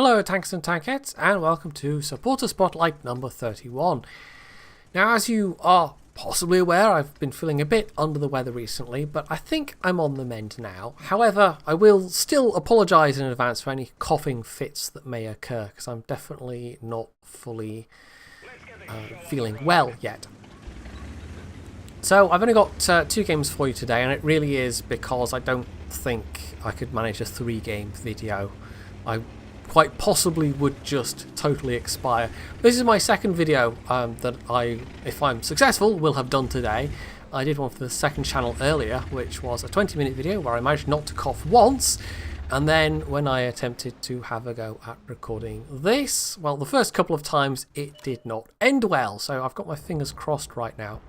Hello tanks and tankettes, and welcome to Supporter Spotlight number 31. Now, as you are possibly aware, I've been feeling a bit under the weather recently, but I think I'm on the mend now. However, I will still apologise in advance for any coughing fits that may occur, because I'm definitely not fully feeling well yet. So I've only got 2 games for you today, and it really is because I don't think I could manage a 3-game video. I quite possibly would just totally expire. This is my second video that I, if I'm successful, will have done today. I did one for the second channel earlier, which was a 20-minute video where I managed not to cough once, and then when I attempted to have a go at recording this, well, the first couple of times it did not end well, so I've got my fingers crossed right now.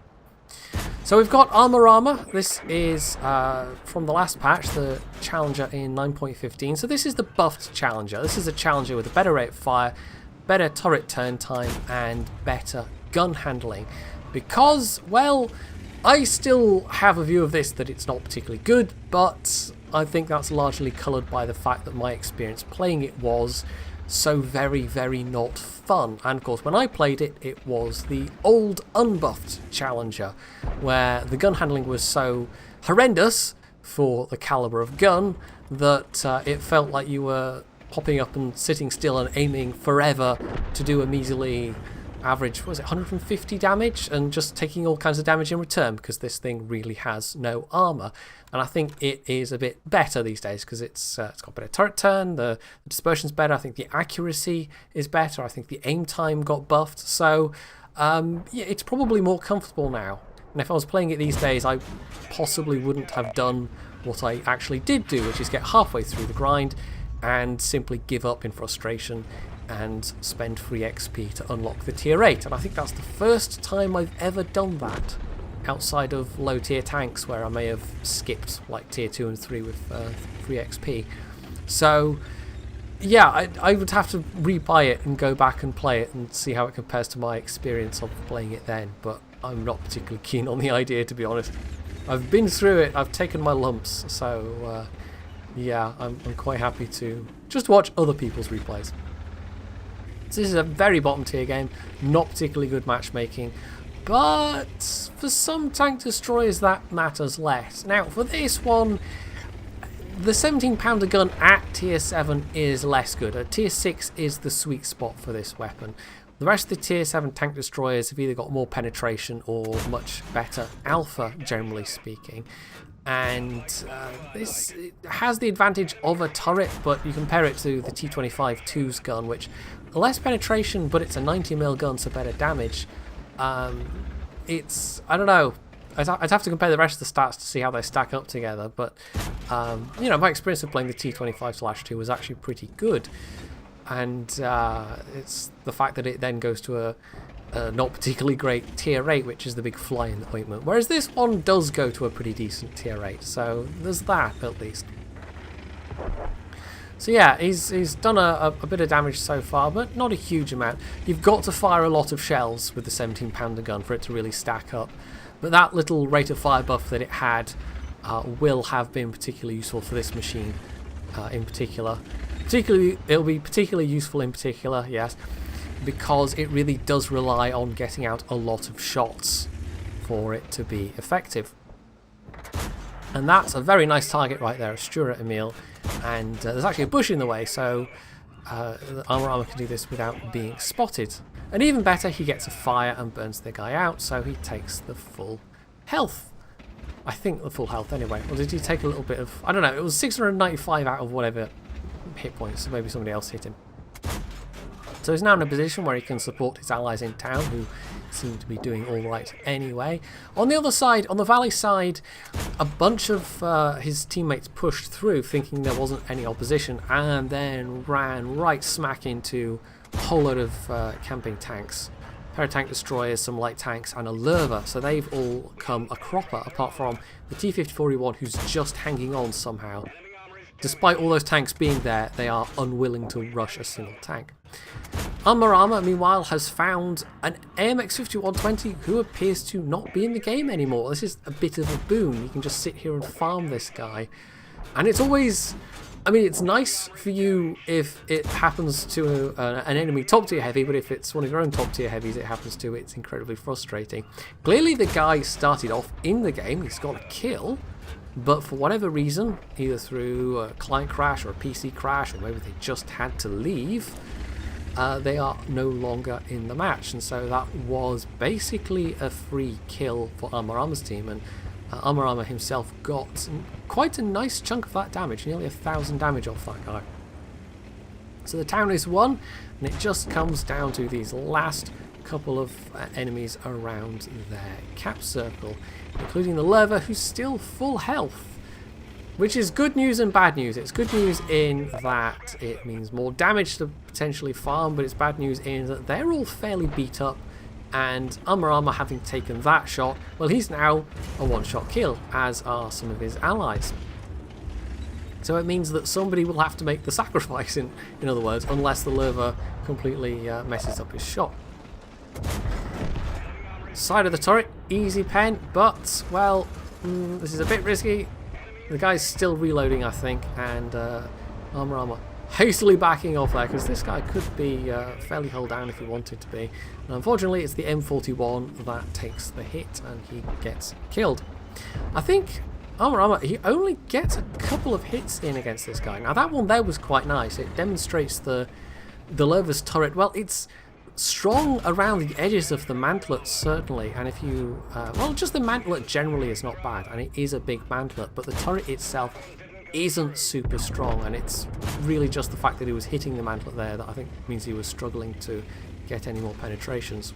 So we've got Armor. This is from the last patch, the Challenger in 9.15. So this is the buffed Challenger. This is a Challenger with a better rate of fire, better turret turn time, and better gun handling. Because, well, I still have a view of this that it's not particularly good, but I think that's largely coloured by the fact that my experience playing it was so very, very not fun. And of course, when I played it, it was the old unbuffed Challenger, where the gun handling was so horrendous for the caliber of gun that it felt like you were popping up and sitting still and aiming forever to do a measly average, what was it, 150 damage, and just taking all kinds of damage in return, because this thing really has no armor. And I think it is a bit better these days because it's got better turret turn, the dispersion's better, I think the accuracy is better, I think the aim time got buffed, so yeah, it's probably more comfortable now. And if I was playing it these days, I possibly wouldn't have done what I actually did do, which is get halfway through the grind and simply give up in frustration and spend free XP to unlock the tier 8. And I think that's the first time I've ever done that, outside of low tier tanks where I may have skipped like tier 2 and 3 with free XP. So yeah, I would have to rebuy it and go back and play it and see how it compares to my experience of playing it then, but I'm not particularly keen on the idea, to be honest. I've been through it, I've taken my lumps, so yeah, I'm quite happy to just watch other people's replays. So this is a very bottom tier game, not particularly good matchmaking, but for some tank destroyers that matters less. Now for this one, the 17-pounder gun at tier 7 is less good. At tier 6 is the sweet spot for this weapon. The rest of the tier 7 tank destroyers have either got more penetration or much better alpha, generally speaking. And this has the advantage of a turret, but you compare it to the T25-2's gun, which less penetration, but it's a 90mm gun, so better damage. It's, I don't know, I'd have to compare the rest of the stats to see how they stack up together, but you know, my experience of playing the T25/2 was actually pretty good, and it's the fact that it then goes to a not particularly great tier 8, which is the big fly in the ointment, whereas this one does go to a pretty decent tier 8, so there's that at least. So yeah, he's done a bit of damage so far, but not a huge amount. You've got to fire a lot of shells with the 17-pounder gun for it to really stack up, but that little rate of fire buff that it had will have been particularly useful for this machine in particular. It'll be particularly useful in particular, yes, because it really does rely on getting out a lot of shots for it to be effective. And that's a very nice target right there, Stuart Emil, and there's actually a bush in the way, so Armor can do this without being spotted. And even better, he gets a fire and burns the guy out, so he takes the full health. I think the full health anyway. Or did he take a little bit of, I don't know, it was 695 out of whatever hit points, so maybe somebody else hit him. So he's now in a position where he can support his allies in town, who seem to be doing all right anyway. On the other side, on the valley side, a bunch of his teammates pushed through thinking there wasn't any opposition, and then ran right smack into a whole load of camping tanks. A pair of tank destroyers, some light tanks, and a lurver. So they've all come a cropper, apart from the T-54E1, who's just hanging on somehow. Despite all those tanks being there, they are unwilling to rush a single tank. Armor, meanwhile, has found an AMX-5120 who appears to not be in the game anymore. This is a bit of a boon. You can just sit here and farm this guy. And it's always I mean, it's nice for you if it happens to an enemy top tier heavy, but if it's one of your own top tier heavies it happens to, it's incredibly frustrating. Clearly the guy started off in the game, he's got a kill, but for whatever reason, either through a client crash or a PC crash, or maybe they just had to leave, they are no longer in the match. And so that was basically a free kill for Armorama's team, and Armorama himself got quite a nice chunk of that damage, nearly 1,000 damage off that guy. So the town is won, and it just comes down to these last couple of enemies around their cap circle, including the Lerva, who's still full health, which is good news and bad news. It's good news in that it means more damage to potentially farm, but it's bad news in that they're all fairly beat up, and Armorama, having taken that shot, well, he's now a one-shot kill, as are some of his allies. So it means that somebody will have to make the sacrifice, in other words, unless the Lerva completely messes up his shot. Side of the turret, easy pen, but, well, this is a bit risky. The guy's still reloading, I think, and Armorama hastily backing off there, because this guy could be fairly held down if he wanted to be. And unfortunately, it's the M41 that takes the hit, and he gets killed. I think Armorama, he only gets a couple of hits in against this guy. Now, that one there was quite nice. It demonstrates the Lerva's turret. Well, it's strong around the edges of the mantlet, certainly, and if you well, just the mantlet generally is not bad, and it is a big mantlet, but the turret itself isn't super strong, and it's really just the fact that he was hitting the mantlet there that I think means he was struggling to get any more penetrations.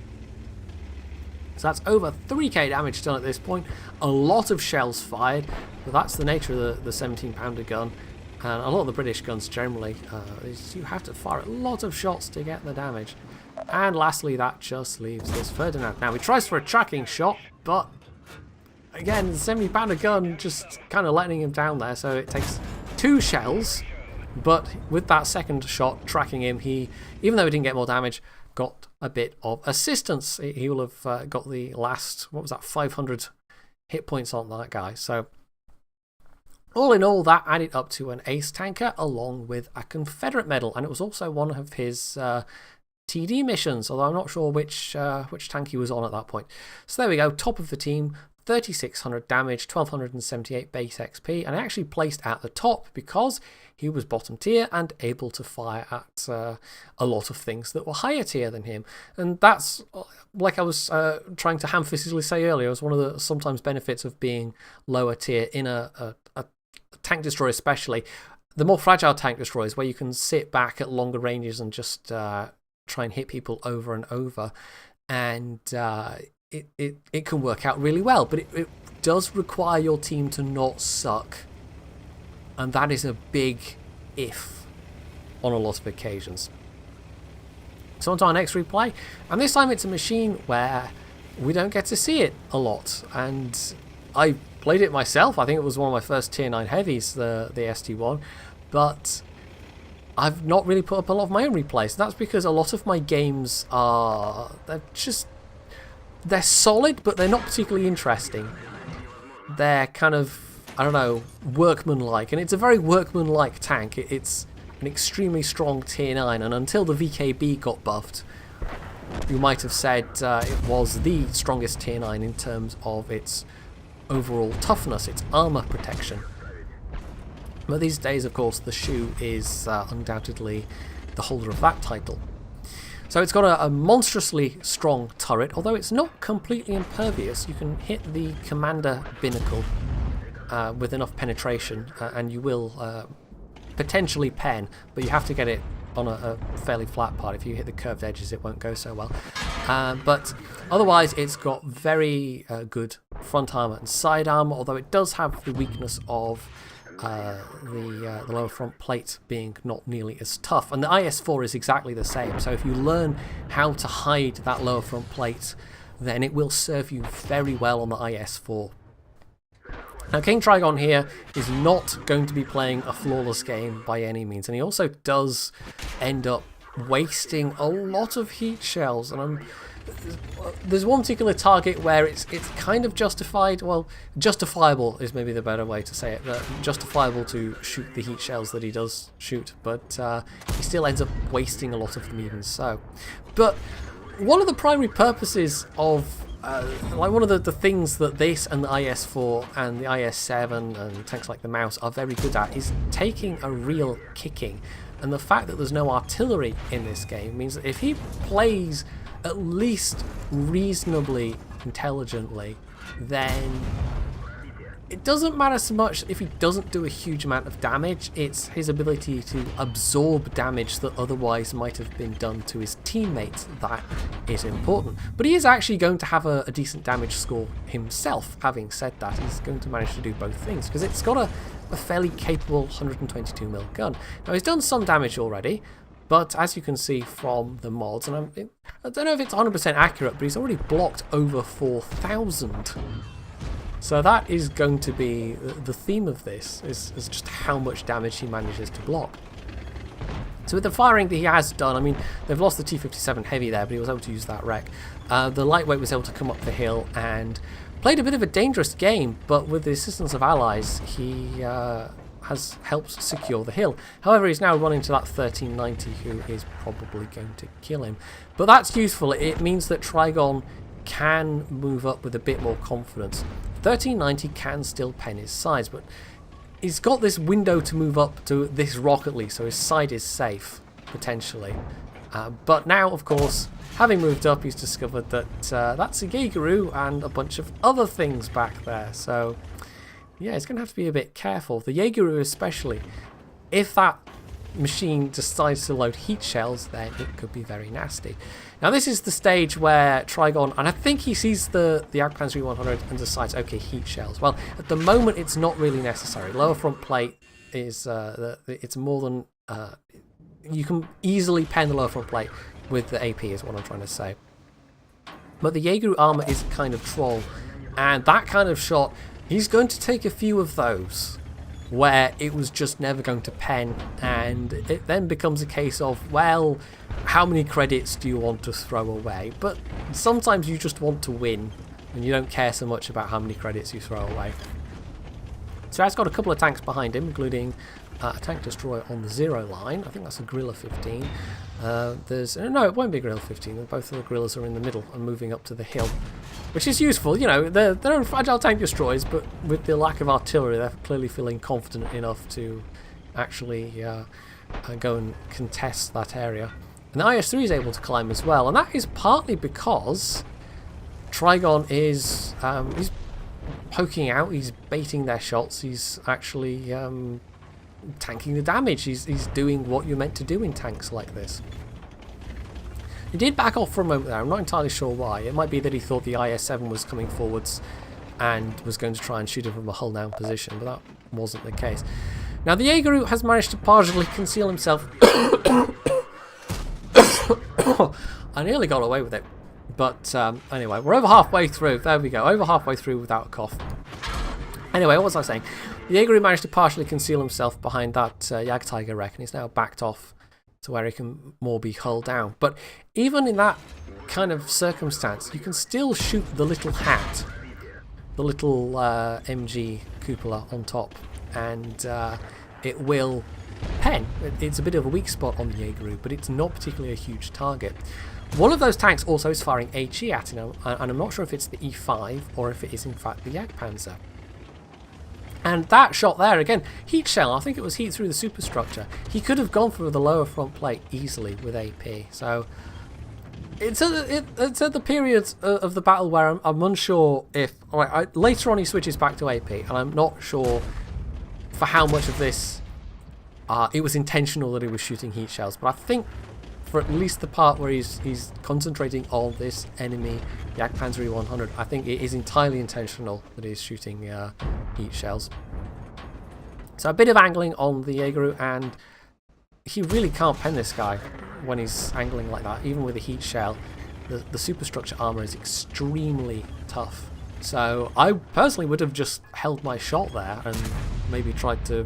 So that's over 3k damage done at this point, a lot of shells fired, but that's the nature of the 17-pounder gun, and a lot of the British guns generally, you have to fire a lot of shots to get the damage. And lastly, that just leaves this Ferdinand. Now, he tries for a tracking shot, but again, the 70-pounder gun just kind of letting him down there, so it takes 2 shells, but with that second shot tracking him, he, even though he didn't get more damage, got a bit of assistance. He will have got the last, what was that, 500 hit points on that guy. So all in all, that added up to an ace tanker along with a Confederate medal, and it was also one of his TD missions, although I'm not sure which tank he was on at that point. So there we go, top of the team, 3,600 damage, 1,278 base XP, and actually placed at the top because he was bottom tier and able to fire at a lot of things that were higher tier than him. And that's, like I was trying to ham-fistedly say earlier, was one of the sometimes benefits of being lower tier in a tank destroyer especially. The more fragile tank destroyers, where you can sit back at longer ranges and just try and hit people over and over, and it can work out really well, but it does require your team to not suck, and that is a big if on a lot of occasions. So on to our next replay, and this time it's a machine where we don't get to see it a lot, and I played it myself. I think it was one of my first tier 9 heavies, the ST1, but I've not really put up a lot of my own replays. That's because a lot of my games are, they're solid, but they're not particularly interesting. They're kind of, I don't know, workmanlike, and it's a very workmanlike tank. It's an extremely strong tier 9, and until the VKB got buffed, you might have said it was the strongest tier 9 in terms of its overall toughness, its armor protection. But these days, of course, the shoe is undoubtedly the holder of that title. So it's got a monstrously strong turret, although it's not completely impervious. You can hit the commander binnacle with enough penetration, and you will potentially pen, but you have to get it on a fairly flat part. If you hit the curved edges, it won't go so well. But otherwise, it's got very good front armor and side armor, although it does have the weakness of the lower front plate being not nearly as tough, and the IS-4 is exactly the same. So if you learn how to hide that lower front plate, then it will serve you very well on the IS-4. Now, King Trigon here is not going to be playing a flawless game by any means, and he also does end up wasting a lot of heat shells, and I'm there's one particular target where it's kind of justified. Well, justifiable is maybe the better way to say it. Justifiable to shoot the heat shells that he does shoot, but he still ends up wasting a lot of them even so. But one of the primary purposes of like one of the things that this and the IS-4 and the IS-7 and tanks like the Mouse are very good at is taking a real kicking. And the fact that there's no artillery in this game means that if he plays at least reasonably intelligently, then it doesn't matter so much if he doesn't do a huge amount of damage. It's his ability to absorb damage that otherwise might have been done to his teammates that is important. But he is actually going to have a decent damage score himself. Having said that, he's going to manage to do both things because it's got a fairly capable 122mm gun. Now he's done some damage already, but as you can see from the mods, and I don't know if it's 100% accurate, but he's already blocked over 4,000. So that is going to be the theme of this, is just how much damage he manages to block. So with the firing that he has done, I mean, they've lost the T-57 Heavy there, but he was able to use that wreck. The lightweight was able to come up the hill and played a bit of a dangerous game, but with the assistance of allies, he has helped secure the hill. However, he's now running to that 1390, who is probably going to kill him. But that's useful. It means that Trigon can move up with a bit more confidence. 1390 can still pen his sides, but he's got this window to move up to this rock at least, so his side is safe, potentially. But now, of course, having moved up, he's discovered that that's a Jaegeru and a bunch of other things back there. So, yeah, he's going to have to be a bit careful. The Jaegeru especially. If that machine decides to load heat shells, then it could be very nasty. Now, this is the stage where Trigon, and I think he sees the Jagdpanzer 100 and decides, okay, heat shells. Well, at the moment, it's not really necessary. Lower front plate is, it's more than, you can easily pen the lower front plate with the AP is what I'm trying to say. But the Jaegeru armor is kind of troll, and that kind of shot, he's going to take a few of those where it was just never going to pen, and it then becomes a case of, well, how many credits do you want to throw away? But sometimes you just want to win, and you don't care so much about how many credits you throw away. So he's got a couple of tanks behind him, including a tank destroyer on the 0 line. I think that's a Guerrilla 15. No, it won't be a Guerrilla 15. Both of the Guerrillas are in the middle and moving up to the hill, which is useful. You know, they're fragile tank destroyers, but with the lack of artillery, they're clearly feeling confident enough to actually go and contest that area. And the IS-3 is able to climb as well, and that is partly because Trigon is he's poking out, he's baiting their shots, he's actually tanking the damage. He's doing what you're meant to do in tanks like this. He did back off for a moment there. I'm not entirely sure why. It might be that he thought the IS-7 was coming forwards and was going to try and shoot him from a hull down position, but that wasn't the case. Now the Jaegeru has managed to partially conceal himself. I nearly got away with it, but anyway, we're over halfway through. There we go, over halfway through without a cough. Anyway, what was I saying? The Jaegeru managed to partially conceal himself behind that Jagdtiger wreck, and he's now backed off to where he can more be hulled down. But even in that kind of circumstance, you can still shoot the little hat, the little MG cupola on top, and it will pen. It's a bit of a weak spot on the Jaegeru, but it's not particularly a huge target. One of those tanks also is firing HE at him, and I'm not sure if it's the E5 or if it is in fact the Jagdpanzer. And that shot there, again, heat shell, I think it was heat through the superstructure. He could have gone for the lower front plate easily with AP. So it's at the period of the battle where I'm unsure if... later on he switches back to AP, and I'm not sure for how much of this it was intentional that he was shooting heat shells. But I think for at least the part where he's concentrating on this enemy Jagdpanzer 100, I think it is entirely intentional that he's shooting heat shells. So a bit of angling on the Jaegeru, and he really can't pen this guy when he's angling like that, even with a heat shell. The superstructure armor is extremely tough. So I personally would have just held my shot there and maybe tried to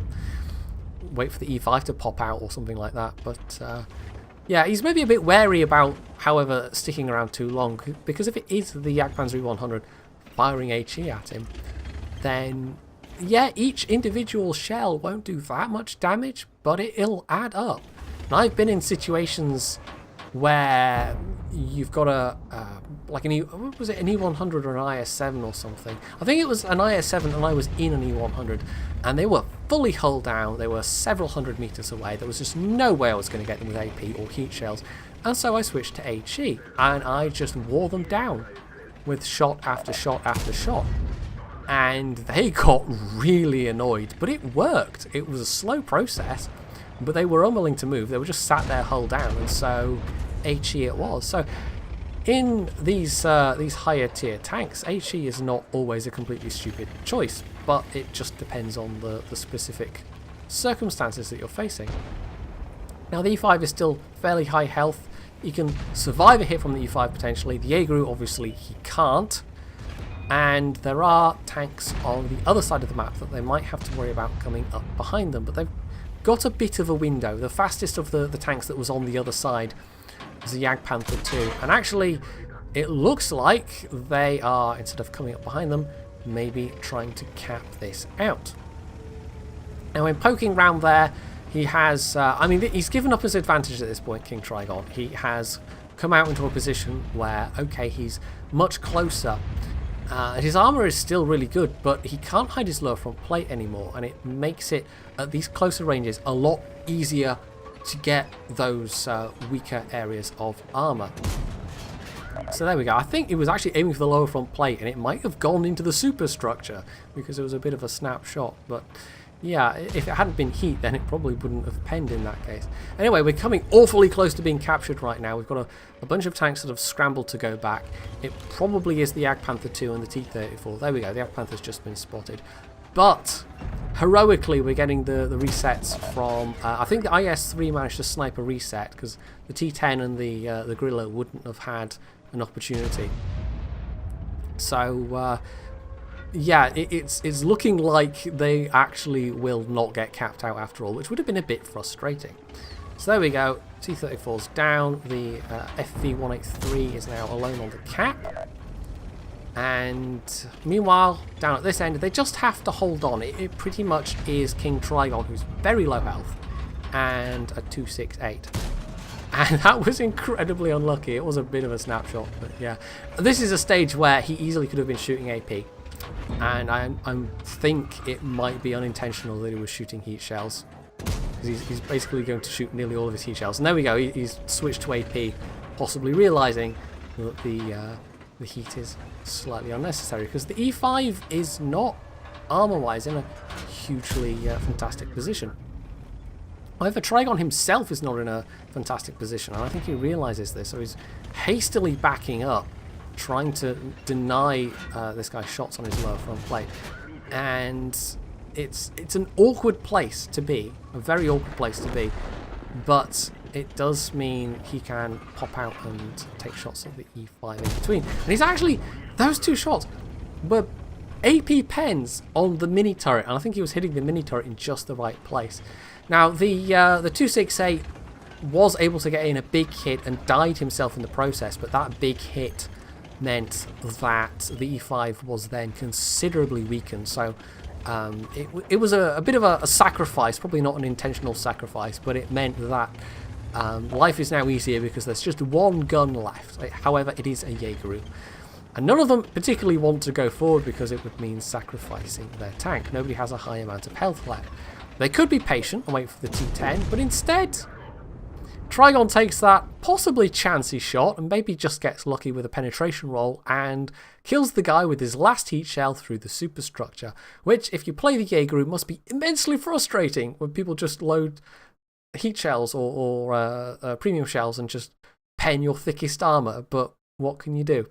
wait for the E5 to pop out or something like that, but Yeah, he's maybe a bit wary about, however, sticking around too long, because if it is the Jagdpanzer 100 firing HE at him, then yeah, each individual shell won't do that much damage, but it'll add up. And I've been in situations where you've got a like an what was it, an E100 or an IS-7 or something. I think it was an IS-7 and I was in an E100 and they were fully hull down. They were several hundred meters away. There was just no way I was going to get them with AP or heat shells, and so I switched to HE and I just wore them down with shot after shot after shot, and they got really annoyed, but it worked. It was a slow process, but they were unwilling to move. They were just sat there hull down, and so HE it was. So in these higher tier tanks, HE is not always a completely stupid choice, but it just depends on the specific circumstances that you're facing. Now the E5 is still fairly high health. He can survive a hit from the E5 potentially. The Jaeger obviously he can't. And there are tanks on the other side of the map that they might have to worry about coming up behind them, but they've got a bit of a window. The fastest of the tanks that was on the other side was the Jagdpanther 2, and actually it looks like they are, instead of coming up behind them, maybe trying to cap this out. Now in poking round there, he has, I mean, he's given up his advantage at this point, King Trigon. He has come out into a position where, okay, he's much closer. His armour is still really good, but he can't hide his lower front plate anymore, and it makes it, at these closer ranges, a lot easier to get those weaker areas of armour. So there we go. I think he was actually aiming for the lower front plate, and it might have gone into the superstructure, because it was a bit of a snapshot, but yeah, if it hadn't been heat, then it probably wouldn't have penned in that case. Anyway, we're coming awfully close to being captured right now. We've got a bunch of tanks that have scrambled to go back. It probably is the Jagdpanther 2 and the T-34. There we go, the Jagdpanther's just been spotted. But heroically, we're getting the resets from... I think the IS-3 managed to snipe a reset, because the T-10 and the Guerrilla wouldn't have had an opportunity. So... yeah, it's looking like they actually will not get capped out after all, which would have been a bit frustrating. So there we go, T-34's down, the FV-183 is now alone on the cap. And meanwhile, down at this end, they just have to hold on. It pretty much is King Trigon, who's very low health, and a 268. And that was incredibly unlucky. It was a bit of a snapshot, but yeah. This is a stage where he easily could have been shooting AP. And I think it might be unintentional that he was shooting heat shells, because he's basically going to shoot nearly all of his heat shells. And there we go, he's switched to AP, possibly realising that the heat is slightly unnecessary, because the E5 is not, armour-wise, in a hugely fantastic position. However, Trigon himself is not in a fantastic position, and I think he realises this, so he's hastily backing up, trying to deny this guy shots on his lower front plate. And it's an awkward place to be, a very awkward place to be, but it does mean he can pop out and take shots at the E5 in between. And he's actually, those two shots were AP pens on the mini turret, and I think he was hitting the mini turret in just the right place. Now the 268 was able to get in a big hit and died himself in the process, but that big hit meant that the E5 was then considerably weakened. So it was a bit of a sacrifice, probably not an intentional sacrifice, but it meant that life is now easier because there's just one gun left. However, it is a Jaeger, and none of them particularly want to go forward because it would mean sacrificing their tank. Nobody has a high amount of health left. They could be patient and wait for the T10, but instead Trigon takes that possibly chancy shot and maybe just gets lucky with a penetration roll and kills the guy with his last heat shell through the superstructure, which, if you play the Jaeger, must be immensely frustrating when people just load heat shells or premium shells and just pen your thickest armour, but what can you do?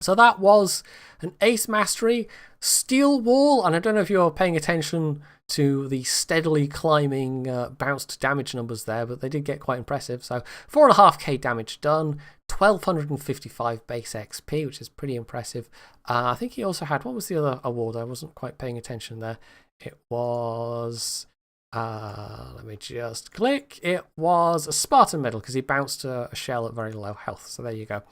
So that was an ace mastery, steel wall, and I don't know if you're paying attention to the steadily climbing bounced damage numbers there, but they did get quite impressive. So 4.5k damage done, 1255 base XP, which is pretty impressive. I think he also had, what was the other award? I wasn't quite paying attention there. It was Let me just click. It was a Spartan medal because he bounced a shell at very low health. So there you go.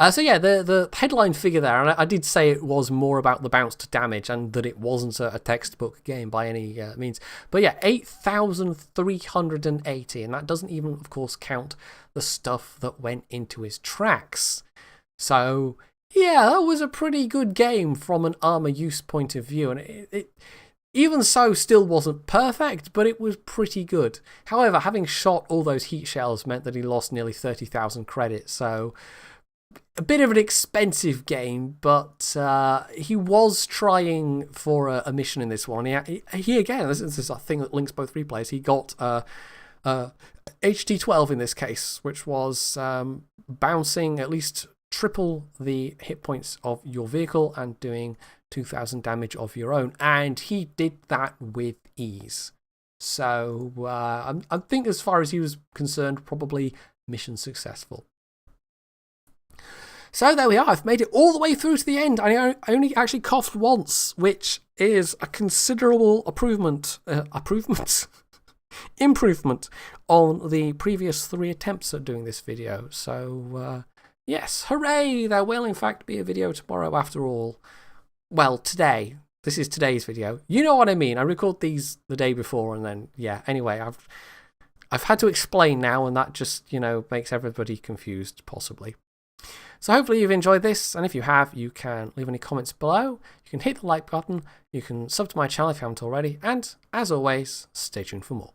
So yeah, the headline figure there, and I did say it was more about the bounced damage and that it wasn't a textbook game by any means. But yeah, 8,380, and that doesn't even, of course, count the stuff that went into his tracks. So yeah, that was a pretty good game from an armor use point of view, and it even so, still wasn't perfect, but it was pretty good. However, having shot all those heat shells meant that he lost nearly 30,000 credits, so a bit of an expensive game, but he was trying for a mission in this one. He again, this is a thing that links both replays, he got HT12 in this case, which was bouncing at least triple the hit points of your vehicle and doing 2,000 damage of your own, and he did that with ease. So I think as far as he was concerned, probably mission successful. So there we are, I've made it all the way through to the end. I only actually coughed once, which is a considerable improvement on the previous 3 attempts at doing this video. So yes, hooray, there will in fact be a video tomorrow after all. Well, today. This is today's video. You know what I mean. I record these the day before, and then, yeah. Anyway, I've had to explain now, and that just, makes everybody confused, possibly. So hopefully you've enjoyed this, and if you have, you can leave any comments below. You can hit the like button. You can sub to my channel if you haven't already. And, as always, stay tuned for more.